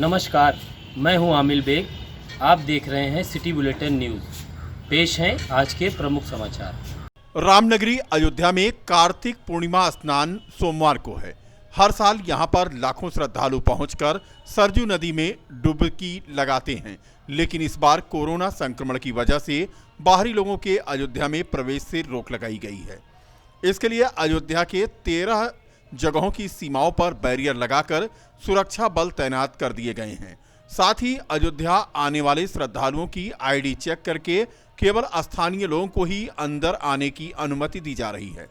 नमस्कार, मैं हूं आमिल बेग। आप देख रहे हैं सिटी बुलेटिन न्यूज़। पेश हैं आज के प्रमुख समाचार। रामनगरी अयोध्या में कार्तिक पूर्णिमा स्नान सोमवार को है। हर साल यहां पर लाखों श्रद्धालु पहुंचकर सरजू नदी में डुबकी लगाते हैं, लेकिन इस बार कोरोना संक्रमण की वजह से बाहरी लोगों के अयोध्या में प्रवेश से रोक लगाई गई है। इसके लिए अयोध्या के 13 जगहों की सीमाओं पर बैरियर लगाकर सुरक्षा बल तैनात कर दिए गए हैं। साथ ही अयोध्या आने वाले श्रद्धालुओं की आईडी चेक करके केवल स्थानीय लोगों को ही अंदर आने की अनुमति दी जा रही है।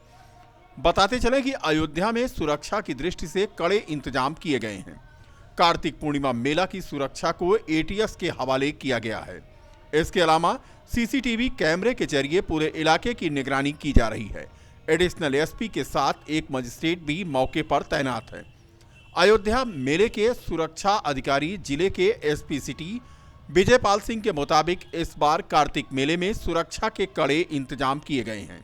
बताते चलें कि अयोध्या में सुरक्षा की दृष्टि से कड़े इंतजाम किए गए हैं। कार्तिक पूर्णिमा मेला की सुरक्षा को एटीएस के हवाले किया गया है। इसके अलावा सीसीटीवी कैमरे के जरिए पूरे इलाके की निगरानी की जा रही है। एडिशनल एसपी के साथ एक मजिस्ट्रेट भी मौके पर तैनात है। अयोध्या मेले के सुरक्षा अधिकारी जिले के एसपी सिटी विजयपाल सिंह के मुताबिक इस बार कार्तिक मेले में सुरक्षा के कड़े इंतजाम किए गए हैं।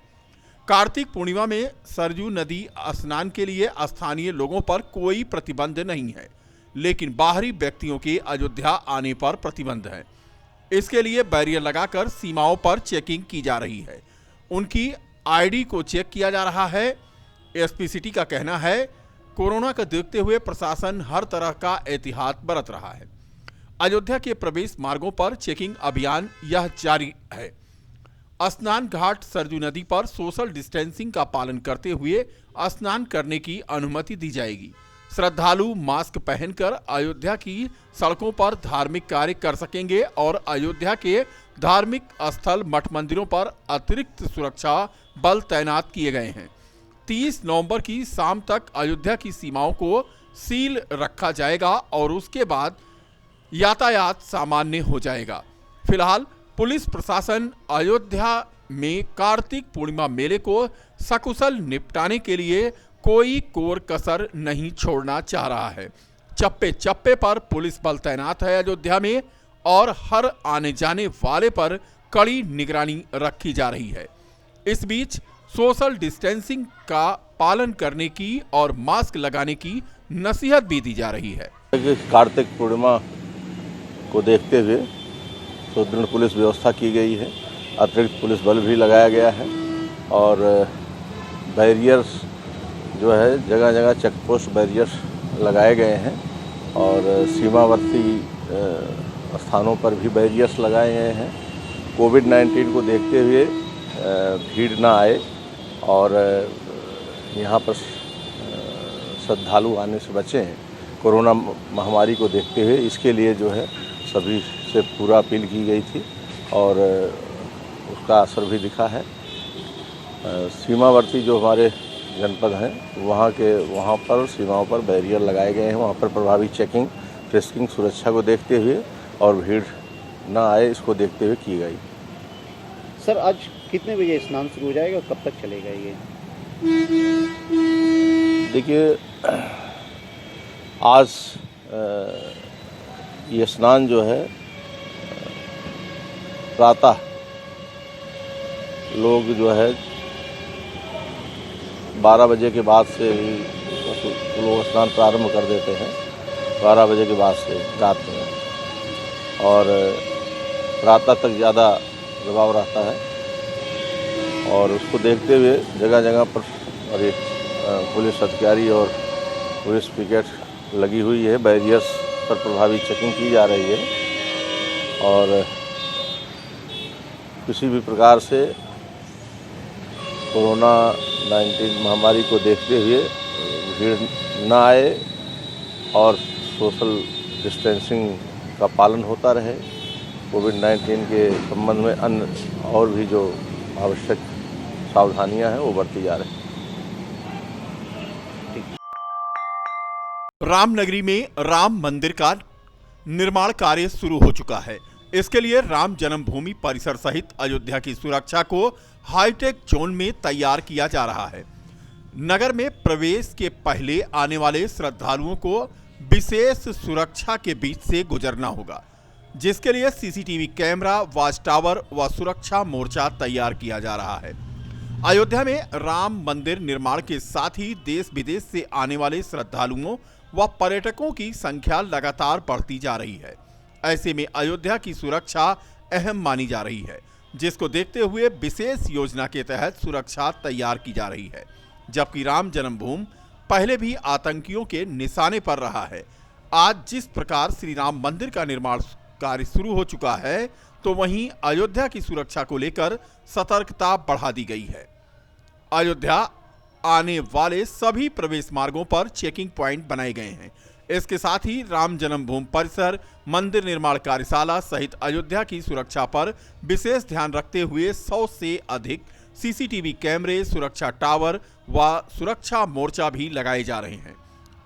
कार्तिक पूर्णिमा में सरजू नदी स्नान के लिए स्थानीय लोगों पर कोई प्रतिबंध नहीं है, लेकिन बाहरी व्यक्तियों के अयोध्या आने पर प्रतिबंध है। इसके लिए बैरियर लगाकर सीमाओं पर चेकिंग की जा रही है। उनकी आईडी को चेक किया जा रहा है। एसपी सिटी का कहना है, कोरोना को देखते हुए प्रशासन हर तरह का एहतियात बरत रहा है। अयोध्या के प्रवेश मार्गों पर चेकिंग अभियान यह जारी है। स्नान घाट सरजू नदी पर सोशल डिस्टेंसिंग का पालन करते हुए स्नान करने की अनुमति दी जाएगी। श्रद्धालु मास्क पहनकर अयोध्या की सड़कों पर धार्मिक कार्य कर सकेंगे और अयोध्या के धार्मिक स्थल मठ मंदिरों पर अतिरिक्त सुरक्षा बल तैनात किए गए हैं। 30 नवंबर की शाम तक अयोध्या की सीमाओं को सील रखा जाएगा और उसके बाद यातायात सामान्य हो जाएगा। फिलहाल पुलिस प्रशासन अयोध्या में कार्तिक पूर्णिमा मेले को सकुशल निपटाने के लिए कोई कोर कसर नहीं छोड़ना चाह रहा है। चप्पे चप्पे पर पुलिस बल तैनात है अयोध्या में और हर आने जाने वाले पर कड़ी निगरानी रखी जा रही है। इस बीच सोशल डिस्टेंसिंग का पालन करने की और मास्क लगाने की नसीहत भी दी जा रही है। कार्तिक पूर्णिमा को देखते हुए सुदृढ़ पुलिस व्यवस्था की गई है। अतिरिक्त पुलिस बल भी लगाया गया है और बैरियर्स जो है जगह जगह चेक पोस्ट बैरियर्स लगाए गए हैं और सीमावर्ती स्थानों पर भी बैरियर्स लगाए गए हैं। कोविड-19 को देखते हुए भीड़ ना आए और यहाँ पर श्रद्धालु आने से बचें कोरोना महामारी को देखते हुए, इसके लिए जो है सभी से पूरा अपील की गई थी और उसका असर भी दिखा है। सीमावर्ती जो हमारे जनपद हैं वहाँ पर सीमाओं पर बैरियर लगाए गए हैं। वहाँ पर प्रभावी चेकिंग टेस्टिंग सुरक्षा को देखते हुए और भीड़ ना आए इसको देखते हुए की गई। सर, आज कितने बजे स्नान शुरू हो जाएगा और कब तक चलेगा ये? देखिए, आज ये स्नान जो है प्रातः लोग जो है 12 बजे के बाद से लोग स्नान प्रारंभ कर देते हैं। 12 बजे के बाद से रात में और प्रातः तक ज़्यादा दबाव रहता है और उसको देखते हुए जगह जगह पर और पुलिस अधिकारी और पुलिस पिकेट लगी हुई है। बैरियर्स पर प्रभावी चेकिंग की जा रही है और किसी भी प्रकार से कोरोना-19 महामारी को देखते हुए भीड़ ना आए और सोशल डिस्टेंसिंग का पालन होता रहे। कोविड-19 के संबंध में अन्य और भी जो आवश्यक सावधानियां हैं वो बरती जा रही हैं। रामनगरी में राम मंदिर का निर्माण कार्य शुरू हो चुका है। इसके लिए राम जन्मभूमि परिसर सहित अयोध्या की सुरक्षा को हाईटेक जोन में तैयार किया जा रहा है। नगर में प्रवेश के पहले आने वाले श्रद्धालुओं को विशेष सुरक्षा के बीच से गुजरना होगा, जिसके लिए सीसीटीवी कैमरा, वॉच टावर व सुरक्षा मोर्चा तैयार किया जा रहा है। अयोध्या में राम मंदिर निर्माण के साथ ही देश विदेश से आने वाले श्रद्धालुओं व पर्यटकों की संख्या लगातार बढ़ती जा रही है। ऐसे में अयोध्या की सुरक्षा अहम मानी जा रही है, जिसको देखते हुए विशेष योजना के तहत सुरक्षा तैयार की जा रही है। जबकि राम जन्मभूमि पहले भी आतंकियों के निशाने पर रहा है। आज जिस प्रकार श्री राम मंदिर का निर्माण कार्य शुरू हो चुका है, तो वहीं अयोध्या की सुरक्षा को लेकर सतर्कता बढ़ा दी गई है। अयोध्या आने वाले सभी प्रवेश मार्गों पर चेकिंग पॉइंट बनाए गए हैं। इसके साथ ही राम जन्मभूमि परिसर, मंदिर निर्माण कार्यशाला सहित अयोध्या की सुरक्षा पर विशेष ध्यान रखते हुए 100 से अधिक सीसीटीवी कैमरे, सुरक्षा टावर व सुरक्षा मोर्चा भी लगाए जा रहे हैं।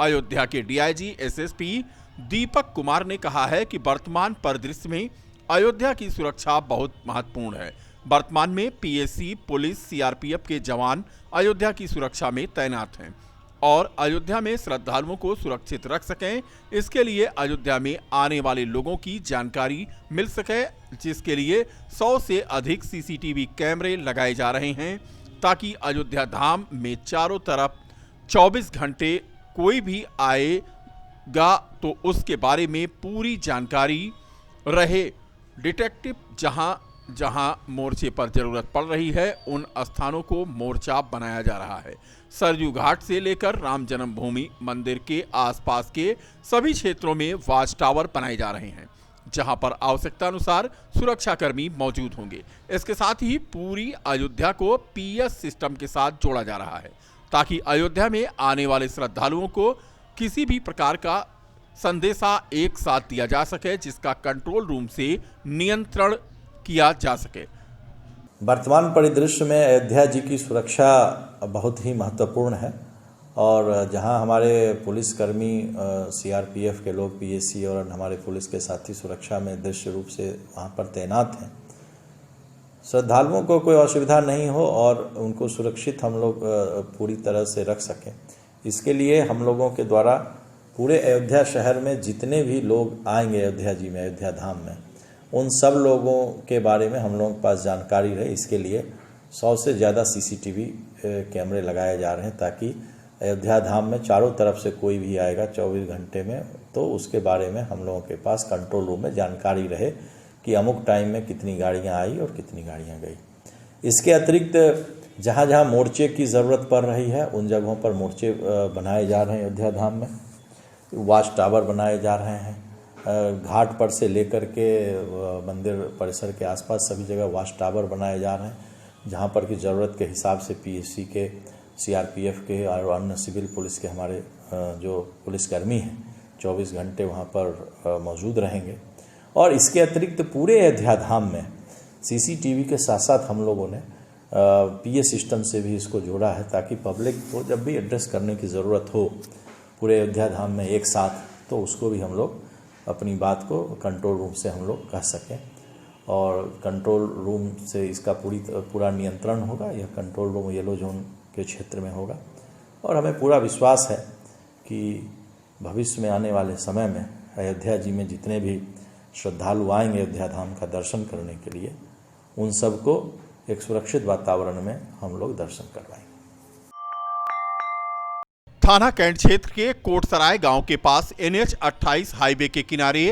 अयोध्या के डीआईजी एसएसपी दीपक कुमार ने कहा है कि वर्तमान परिदृश्य में अयोध्या की सुरक्षा बहुत महत्वपूर्ण है। वर्तमान में पीएसी, पुलिस, सीआरपीएफ के जवान अयोध्या की सुरक्षा में तैनात हैं और अयोध्या में श्रद्धालुओं को सुरक्षित रख सकें, इसके लिए अयोध्या में आने वाले लोगों की जानकारी मिल सके, जिसके लिए 100 से अधिक सीसीटीवी कैमरे लगाए जा रहे हैं, ताकि अयोध्या धाम में चारों तरफ 24 घंटे कोई भी आएगा तो उसके बारे में पूरी जानकारी रहे। डिटेक्टिव जहां मोर्चे पर जरूरत पड़ रही है, उन स्थानों को मोर्चा बनाया जा रहा है। सरयू घाट से लेकर राम जन्मभूमि मंदिर के आसपास के सभी क्षेत्रों में वॉच टावर बनाए जा रहे हैं, जहां पर आवश्यकता अनुसार सुरक्षाकर्मी मौजूद होंगे। इसके साथ ही पूरी अयोध्या को पीएस सिस्टम के साथ जोड़ा जा रहा है, ताकि अयोध्या में आने वाले श्रद्धालुओं को किसी भी प्रकार का संदेशा एक साथ दिया जा सके, जिसका कंट्रोल रूम से नियंत्रण किया जा सके। वर्तमान परिदृश्य में अयोध्या जी की सुरक्षा बहुत ही महत्वपूर्ण है और जहां हमारे पुलिसकर्मी, सीआरपीएफ के लोग, पीएसी और हमारे पुलिस के साथी सुरक्षा में दृश्य रूप से वहां पर तैनात हैं। श्रद्धालुओं को कोई असुविधा नहीं हो और उनको सुरक्षित हम लोग पूरी तरह से रख सकें, इसके लिए हम लोगों के द्वारा पूरे अयोध्या शहर में जितने भी लोग आएंगे अयोध्या जी में, अयोध्या धाम में, उन सब लोगों के बारे में हम लोगों के पास जानकारी रहे। इसके लिए 100 से ज़्यादा सीसीटीवी कैमरे लगाए जा रहे हैं, ताकि अयोध्या धाम में चारों तरफ से कोई भी आएगा 24 घंटे में, तो उसके बारे में हम लोगों के पास कंट्रोल रूम में जानकारी रहे कि अमुक टाइम में कितनी गाड़ियां आई और कितनी गाड़ियां गई। इसके अतिरिक्त जहां जहां मोर्चे की ज़रूरत पड़ रही है, उन जगहों पर मोर्चे बनाए जा रहे हैं। अयोध्या धाम में वॉच टावर बनाए जा रहे हैं। घाट पर से लेकर के मंदिर परिसर के आसपास सभी जगह वॉच टावर बनाए जा रहे हैं, जहां पर की ज़रूरत के हिसाब से पीएसी के, सीआरपीएफ के और अन्य सिविल पुलिस के हमारे जो पुलिसकर्मी हैं 24 घंटे वहां पर मौजूद रहेंगे। और इसके अतिरिक्त पूरे अयोध्या धाम में सीसीटीवी के साथ साथ हम लोगों ने पीए सिस्टम से भी इसको जोड़ा है, ताकि पब्लिक को जब भी एड्रेस करने की ज़रूरत हो पूरे अयोध्या धाम में एक साथ, तो उसको भी हम लोग अपनी बात को कंट्रोल रूम से हम लोग कह सकें और कंट्रोल रूम से इसका पूरा नियंत्रण होगा। यह कंट्रोल रूम येलो जोन के क्षेत्र में होगा और हमें पूरा विश्वास है कि भविष्य में आने वाले समय में अयोध्या जी में जितने भी श्रद्धालु आएंगे अयोध्या धाम का दर्शन करने के लिए, उन सबको एक सुरक्षित वातावरण में हम लोग दर्शन करवाएंगे। थाना कैंट क्षेत्र के कोटसराय गांव के पास NH 28 हाईवे के किनारे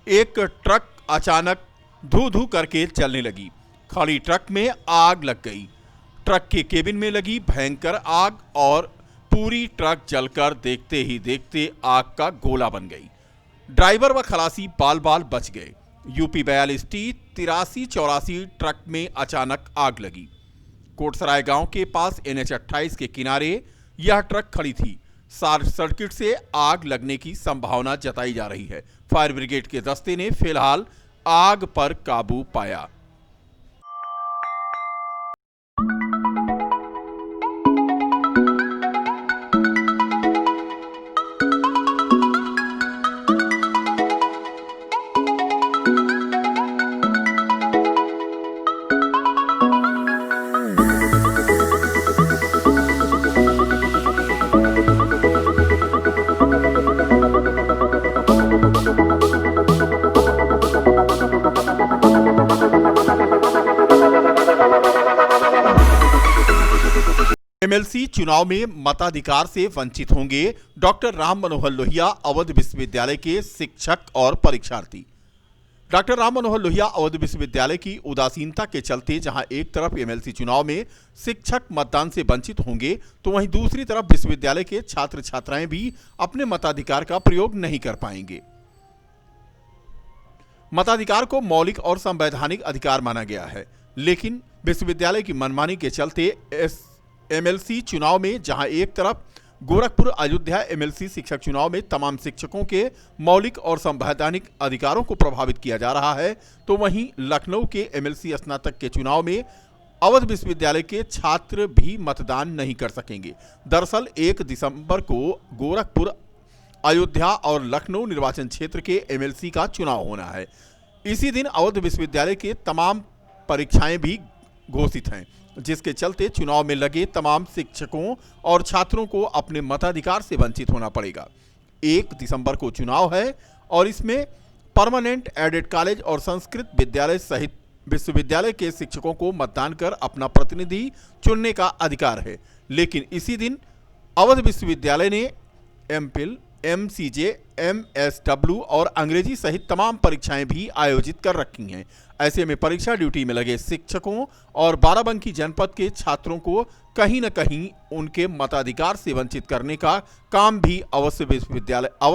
एक ट्रक अचानक धू करके चलने लगी। खड़ी ट्रक में आग लग गई। ट्रक के केबिन में लगी भयंकर आग और पूरी ट्रक जलकर देखते ही देखते आग का गोला बन गई। ड्राइवर व खलासी बाल बाल बच गए। यूपी 42T 8384 ट्रक में अचानक आग लगी। कोटसराय गांव के पास NH 28 के किनारे यह ट्रक खड़ी थी। शॉर्ट सर्किट से आग लगने की संभावना जताई जा रही है। फायर ब्रिगेड के दस्ते ने फिलहाल आग पर काबू पाया। एमएलसी चुनाव में मताधिकार से वंचित होंगे डॉक्टर राम मनोहर लोहिया अवध विश्वविद्यालय के शिक्षक और परीक्षार्थी। डॉक्टर राम मनोहर लोहिया अवध विश्वविद्यालय की उदासीनता के चलते जहां एक तरफ एमएलसी चुनाव में शिक्षक मतदान से वंचित होंगे, तो वहीं दूसरी तरफ विश्वविद्यालय के छात्र छात्राएं भी अपने मताधिकार का प्रयोग नहीं कर पाएंगे। मताधिकार को मौलिक और संवैधानिक अधिकार माना गया है, लेकिन विश्वविद्यालय की मनमानी के चलते एमएलसी चुनाव में जहां एक तरफ गोरखपुर अयोध्या एमएलसी शिक्षक चुनाव में तमाम शिक्षकों के मौलिक और संवैधानिक अधिकारों को प्रभावित किया जा रहा है, तो वहीं लखनऊ के एमएलसी स्नातक के चुनाव में अवध विश्वविद्यालय के छात्र भी मतदान नहीं कर सकेंगे। दरअसल 1 दिसंबर को गोरखपुर अयोध्या और लखनऊ निर्वाचन क्षेत्र के एमएलसी का चुनाव होना है। इसी दिन अवध विश्वविद्यालय के तमाम परीक्षाएं भी घोषित हैं, जिसके चलते चुनाव में लगे तमाम शिक्षकों और छात्रों को अपने मताधिकार से वंचित होना पड़ेगा। 1 दिसंबर को चुनाव है और इसमें परमानेंट एडेड कॉलेज और संस्कृत विद्यालय सहित विश्वविद्यालय के शिक्षकों को मतदान कर अपना प्रतिनिधि चुनने का अधिकार है। लेकिन इसी दिन अवध विश्वविद्यालय ने एमफिल, एमसीजे, एमएसडब्ल्यू और अंग्रेजी सहित तमाम परीक्षाएं भी आयोजित कर रखी हैं। ऐसे में परीक्षा ड्यूटी में लगे शिक्षकों और बाराबंकी जनपद के छात्रों को कहीं न कहीं उनके मताधिकार से वंचित करने का काम भी अवध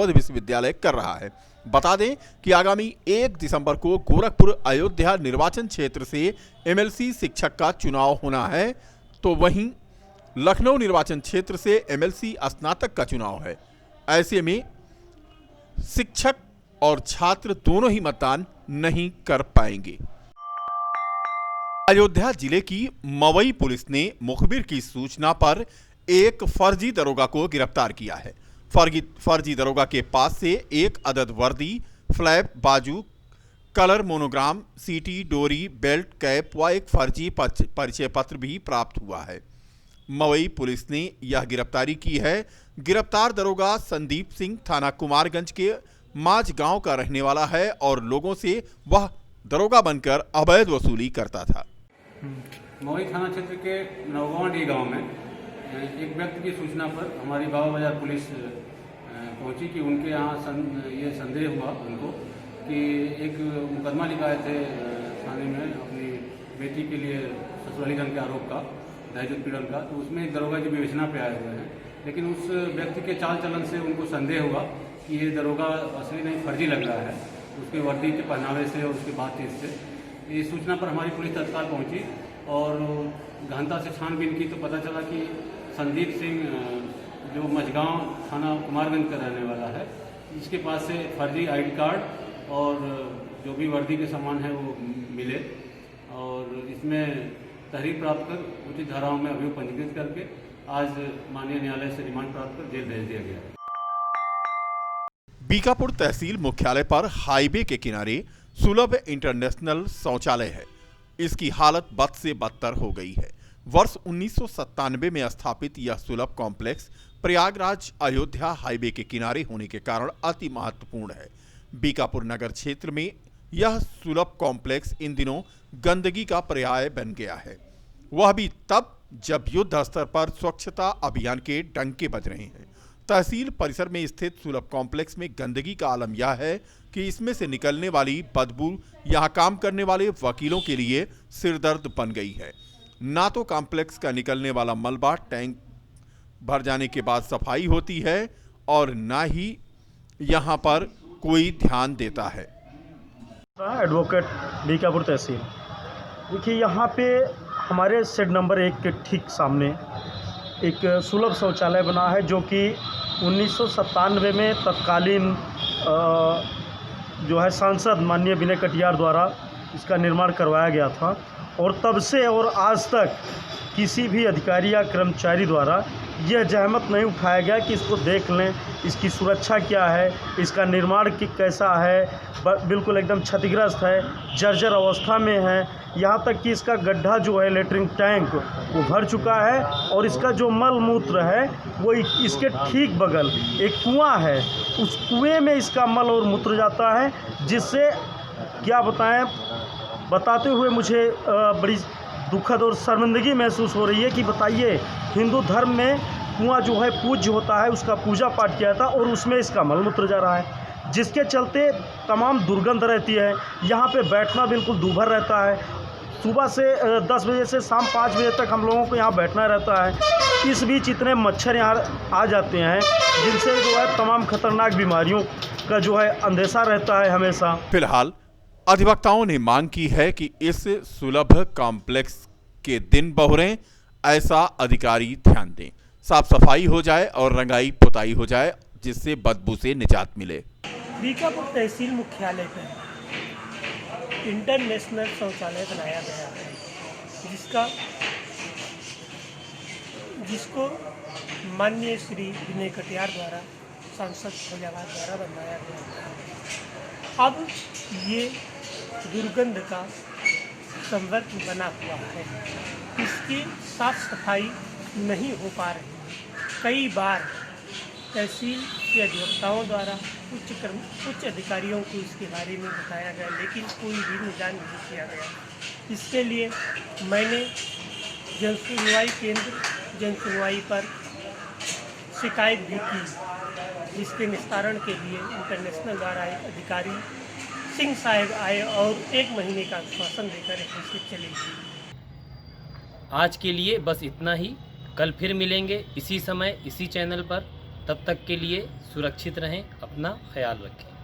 विश्वविद्यालय कर रहा है। बता दें कि आगामी 1 दिसंबर को गोरखपुर अयोध्या निर्वाचन क्षेत्र से एमएलसी शिक्षक का चुनाव होना है, तो वहीं लखनऊ निर्वाचन क्षेत्र से एमएलसी स्नातक का चुनाव है। ऐसे में शिक्षक और छात्र दोनों ही मतदान नहीं कर पाएंगे। अयोध्या जिले की मवई पुलिस ने मुखबिर की सूचना पर एक फर्जी दरोगा को गिरफ्तार किया है। फर्जी दरोगा के पास से 1 अदद वर्दी, फ्लैप, बाजू, कलर मोनोग्राम, सीटी, डोरी, बेल्ट, कैप व एक फर्जी परिचय पत्र भी प्राप्त हुआ है। मवई पुलिस ने यह गिरफ्तारी की है। गिरफ्तार दरोगा संदीप सिंह थाना कुमारगंज के माज गांव का रहने वाला है और लोगों से वह दरोगा बनकर अवैध वसूली करता था। मवई थाना क्षेत्र के नवगांव गांव में एक व्यक्ति की सूचना पर हमारी बाबा बाजार पुलिस पहुंची कि उनके यहाँ ये संदेह हुआ उनको कि एक मुकदमा लिखाए थे थाने में अपनी बेटी के लिए ससुराली धन के आरोप का, दहेज उत्पीड़न का। तो उसमें एक दरोगा जी विवेचना पे आए हुए हैं, लेकिन उस व्यक्ति के चाल चलन से उनको संदेह हुआ कि ये दरोगा असली नहीं फर्जी लग रहा है, उसके वर्दी के पहनावे से और उसकी बातचीत से। इस सूचना पर हमारी पुलिस तत्काल पहुंची और गहनता से छानबीन की तो पता चला कि संदीप सिंह जो मझगांव थाना कुमारगंज का रहने वाला है, इसके पास से फर्जी आईडी कार्ड और जो भी वर्दी के सामान है वो मिले और इसमें तहरीर प्राप्त कर उचित धाराओं में अभियोग पंजीकृत करके आज माननीय न्यायालय से रिमांड प्राप्त कर जेल भेज दिया गया। बीकापुर तहसील मुख्यालय पर हाईवे के किनारे सुलभ इंटरनेशनल शौचालय है। इसकी हालत बद से बदतर हो गई है। वर्ष 1997 में स्थापित यह सुलभ कॉम्प्लेक्स प्रयागराज अयोध्या हाईवे के किनारे होने के कारण अति महत्वपूर्ण है। बीकापुर नगर क्षेत्र में यह सुलभ कॉम्प्लेक्स इन दिनों गंदगी का पर्याय बन गया है, वह भी तब जब युद्ध स्तर पर स्वच्छता अभियान के डंके बज रहे हैं। तहसील परिसर में स्थित सुलभ कॉम्प्लेक्स में गंदगी का आलम यह है कि इसमें से निकलने वाली बदबू यहां काम करने वाले वकीलों के लिए सिरदर्द बन गई है। ना तो कॉम्प्लेक्स का निकलने वाला मलबा टैंक भर जाने के बाद सफाई होती है और ना ही यहां पर कोई ध्यान देता है। एडवोकेट बीकापुर तहसील, देखिए यहाँ पे हमारे शेड नंबर 1 के ठीक सामने एक सुलभ शौचालय बना है, जो कि 1997 में तत्कालीन जो है सांसद माननीय विनय कटियार द्वारा इसका निर्माण करवाया गया था और तब से और आज तक किसी भी अधिकारी या कर्मचारी द्वारा यह जहमत नहीं उठाया गया कि इसको देख लें, इसकी सुरक्षा क्या है, इसका निर्माण कैसा है। बिल्कुल एकदम क्षतिग्रस्त है, जर्जर अवस्था में है। यहाँ तक कि इसका गड्ढा जो है लेटरिन टैंक वो भर चुका है और इसका जो मल मूत्र है वो इसके ठीक बगल एक कुआं है, उस कुएं में इसका मल और मूत्र जाता है, जिससे क्या बताएं, बताते हुए मुझे बड़ी दुखद और शर्मिंदगी महसूस हो रही है कि बताइए हिंदू धर्म में कुआं जो है पूज्य होता है, उसका पूजा पाठ किया था और उसमें इसका मलमूत्र जा रहा है, जिसके चलते तमाम दुर्गंध रहती है। यहाँ पे बैठना बिल्कुल दूभर रहता है। सुबह से 10 बजे से शाम 5 बजे तक हम लोगों को यहाँ बैठना रहता है। इस बीच इतने मच्छर यहाँ आ जाते हैं जिनसे जो है तमाम खतरनाक बीमारियों का जो है अंदेशा रहता है हमेशा। फिलहाल अधिवक्ताओं ने मांग की है कि इस सुलभ कॉम्प्लेक्स के दिन बहुरें, ऐसा अधिकारी ध्यान दें, साफ सफाई हो जाए और रंगाई पुताई हो जाए, जिससे बदबू से निजात मिले। बीकापुर तहसील मुख्यालय पर इंटरनेशनल शौचालय बनाया गया है, जिसको माननीय श्री विनय कटियार द्वारा, सांसद फैजाबाद द्वारा बनाया गया है। अब ये दुर्गंध का संवर्ग बना हुआ है, इसकी साफ सफाई नहीं हो पा रही है। कई बार तहसील के अधिवक्ताओं द्वारा उच्च अधिकारियों को इसके बारे में बताया गया, लेकिन कोई भी निदान नहीं किया गया। इसके लिए मैंने जन सुनवाई केंद्र जन सुनवाई पर शिकायत भी की, जिसके निस्तारण के लिए इंटरनेशनल द्वारा एक अधिकारी सिंह साहब आए और 1 महीने का आश्वासन देकर ऐसे चले गए। आज के लिए बस इतना ही। कल फिर मिलेंगे इसी समय इसी चैनल पर। तब तक के लिए सुरक्षित रहें, अपना ख्याल रखें।